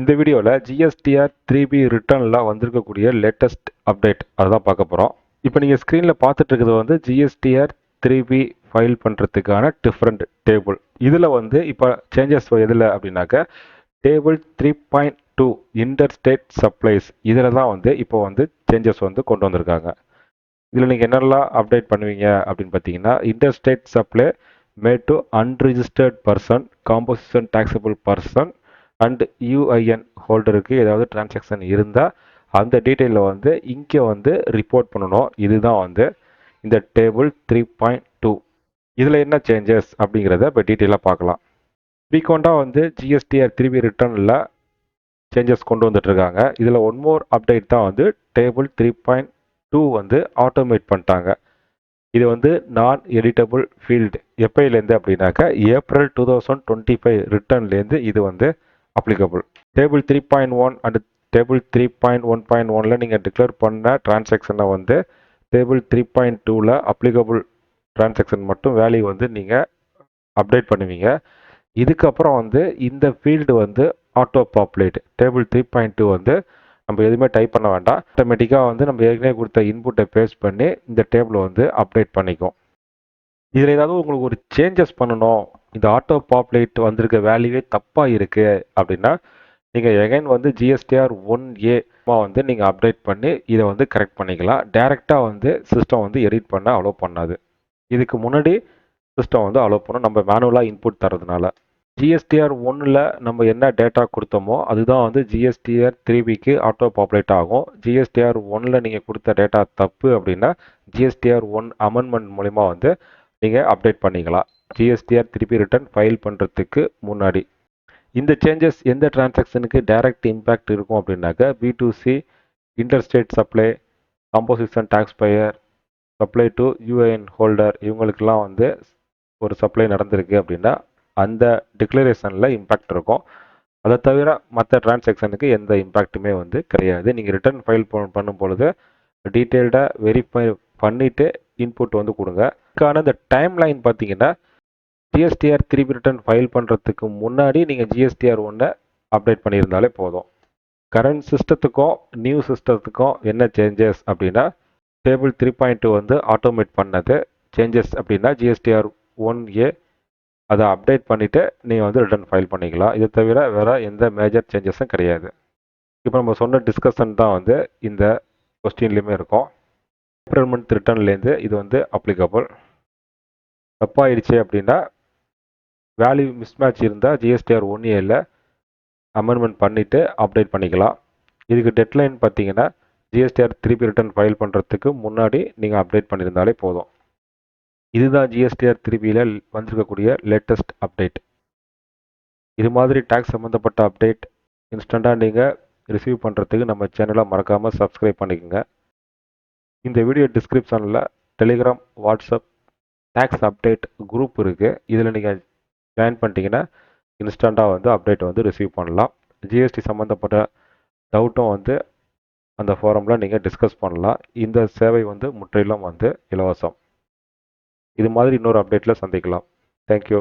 இந்த வீடியோவில் GSTR 3B ரிட்டர்னில் வந்திருக்கக்கூடிய லேட்டஸ்ட் அப்டேட் அதுதான் பார்க்க போகிறோம். இப்போ நீங்கள் ஸ்க்ரீனில் பார்த்துட்டு இருக்கிறது வந்து ஜிஎஸ்டிஆர் 3B ஃபைல் பண்ணுறதுக்கான டிஃப்ரெண்ட் டேபிள். இதில் வந்து இப்போ சேஞ்சஸ் எதில் அப்படின்னாக்க டேபிள் 3.2 இன்டர்ஸ்டேட் சப்ளைஸ் இதில் தான் வந்து இப்போ வந்து சேஞ்சஸ் வந்து கொண்டு வந்திருக்காங்க. இதில் நீங்கள் என்னெல்லாம் அப்டேட் பண்ணுவீங்க அப்படின்னு பார்த்தீங்கன்னா, interstate supply made to unregistered person, composition taxable person and UIN ஹோல்டருக்கு ஏதாவது டிரான்சாக்ஷன் இருந்தால் அந்த டீட்டெயிலில் வந்து இங்கே வந்து ரிப்போர்ட் பண்ணணும். இதுதான் வந்து இந்த டேபிள் 3.2. இதில் என்ன சேஞ்சஸ் அப்படிங்கிறத இப்போ டீட்டெயிலாக பார்க்கலாம். ஃப்ரீக்வெண்ட்டாக வந்து ஜிஎஸ்டிஆர் 3B ரிட்டர்னில் சேஞ்சஸ் கொண்டு வந்துட்டுருக்காங்க. இதில் ஒன் மோர் அப்டேட் தான் வந்து டேபிள் 3.2 வந்து ஆட்டோமேட் பண்ணிட்டாங்க. இது வந்து நான் எடிட்டபிள் ஃபீல்டு எப்போலேருந்து அப்படின்னாக்கா ஏப்ரல் 2025 ரிட்டர்ன்லேருந்து இது வந்து அப்ளிகபிள். டேபிள் 3.1 அண்ட் டேபிள் 3.1.1ல் நீங்கள் டிக்ளேர் பண்ண டிரான்சாக்ஷனை வந்து டேபிள் 3.2ல் அப்ளிகபிள் டிரான்சாக்ஷன் மட்டும் வேல்யூ வந்து நீங்கள் அப்டேட் பண்ணுவீங்க. இதுக்கப்புறம் வந்து இந்த ஃபீல்டு வந்து ஆட்டோ பாப்புலேட். டேபிள் 3.2 வந்து நம்ம எதுவுமே டைப் பண்ண வேண்டாம், ஆட்டோமேட்டிக்காக வந்து நம்ம ஏற்கனவே கொடுத்த இன்புட்டை பேஸ்ட் பண்ணி இந்த டேபிளை வந்து அப்டேட் பண்ணிக்கும். இதில் ஏதாவது உங்களுக்கு ஒரு சேஞ்சஸ் பண்ணணும், இந்த ஆட்டோ பாப்புலேட் வந்திருக்க வேல்யூவே தப்பாக இருக்குது அப்படின்னா நீங்கள் எகைன் வந்து ஜிஎஸ்டிஆர் 1A வந்து நீங்கள் அப்டேட் பண்ணி இதை வந்து கரெக்ட் பண்ணிக்கலாம். டைரெக்டாக வந்து சிஸ்டம் வந்து எடிட் பண்ண அலோவ் பண்ணாது. இதுக்கு முன்னாடி சிஸ்டம் வந்து அலோவ் பண்ணும், நம்ம மேனுவலாக இன்புட் தரதுனால. ஜிஎஸ்டிஆர் 1ல் நம்ம என்ன டேட்டா கொடுத்தோமோ அதுதான் வந்து ஜிஎஸ்டிஆர் 3Bக்கு ஆட்டோ பாப்புலேட் ஆகும். ஜிஎஸ்டிஆர் 1ல் நீங்கள் கொடுத்த டேட்டா தப்பு அப்படின்னா ஜிஎஸ்டிஆர் 1 அமெண்ட்மெண்ட் மூலிமா வந்து நீங்கள் அப்டேட் பண்ணிக்கலாம் ஜிஎஸ்டிஆர் 3B ரிட்டர்ன் ஃபைல் பண்ணுறதுக்கு முன்னாடி. இந்த சேஞ்சஸ் எந்த டிரான்சாக்ஷனுக்கு டைரக்ட் இம்பேக்ட் இருக்கும் அப்படின்னாக்க B2C, interstate supply, composition tax payer, supply to UAN holder இவங்களுக்கெல்லாம் வந்து ஒரு சப்ளை நடந்திருக்கு அப்படின்னா அந்த டிக்ளரேஷனில் இம்பேக்ட் இருக்கும். அதை தவிர மற்ற டிரான்சாக்ஷனுக்கு எந்த இம்பேக்ட்டுமே வந்து கிடையாது. நீங்கள் ரிட்டர்ன் ஃபைல் பண்ணும் பொழுது டீட்டெயில்டாக வெரிஃபை பண்ணிவிட்டு இன்புட் வந்து கொடுங்க. இதுக்கான இந்த டைம் லைன் பார்த்தீங்கன்னா ஜிஎஸ்டிஆர் 3B ரிட்டர்ன் ஃபைல் பண்ணுறதுக்கு முன்னாடி நீங்கள் ஜிஎஸ்டிஆர் 1 அப்டேட் பண்ணியிருந்தாலே போதும். கரண்ட் சிஸ்டத்துக்கும் நியூ சிஸ்டத்துக்கும் என்ன சேஞ்சஸ் அப்படின்னா டேபிள் 3.2 வந்து ஆட்டோமேட் பண்ணது சேஞ்சஸ் அப்படின்னா ஜிஎஸ்டிஆர் 1A அதை அப்டேட் பண்ணிவிட்டு நீங்கள் வந்து ரிட்டர்ன் ஃபைல் பண்ணிக்கலாம். இதை தவிர வேறு எந்த மேஜர் சேஞ்சஸும் கிடையாது. இப்போ நம்ம சொன்ன டிஸ்கஷன் தான் வந்து இந்த கொஸ்டின்லேயுமே இருக்கும். ஏப்ரல் மந்த் ரிட்டர்ன்லேருந்து இது வந்து அப்ளிகபிள். தப்பாயிடுச்சு அப்படின்னா வேல்யூ மிஸ்மேட்ச் இருந்தால் ஜிஎஸ்டிஆர் 1Aல அமெண்ட்மெண்ட் பண்ணிவிட்டு அப்டேட் பண்ணிக்கலாம். இதுக்கு டெட்லைன் பார்த்தீங்கன்னா ஜிஎஸ்டிஆர் 3B ரிட்டர்ன் ஃபைல் பண்ணுறதுக்கு முன்னாடி நீங்கள் அப்டேட் பண்ணியிருந்தாலே போதும். இதுதான் ஜிஎஸ்டிஆர் 3Bயில் வந்திருக்கக்கூடிய லேட்டஸ்ட் அப்டேட். இது மாதிரி டேக்ஸ் சம்மந்தப்பட்ட அப்டேட் இன்ஸ்டண்ட்டாக நீங்கள் ரிசீவ் பண்ணுறதுக்கு நம்ம சேனலை மறக்காமல் சப்ஸ்கிரைப் பண்ணிக்கோங்க. இந்த வீடியோ டிஸ்கிரிப்ஷனில் Telegram, WhatsApp tax update group இருக்குது. இதில் நீங்கள் ஜாயின் பண்ணிட்டீங்கன்னா இன்ஸ்டண்ட்டாக வந்து அப்டேட் வந்து ரிசீவ் பண்ணலாம். ஜிஎஸ்டி சம்மந்தப்பட்ட டவுட்டும் வந்து அந்த ஃபோரமில் நீங்கள் டிஸ்கஸ் பண்ணலாம். இந்த சேவை வந்து முற்றிலும் வந்து இலவசம். இது மாதிரி இன்னொரு அப்டேட்டில் சந்திக்கலாம். தேங்க்யூ.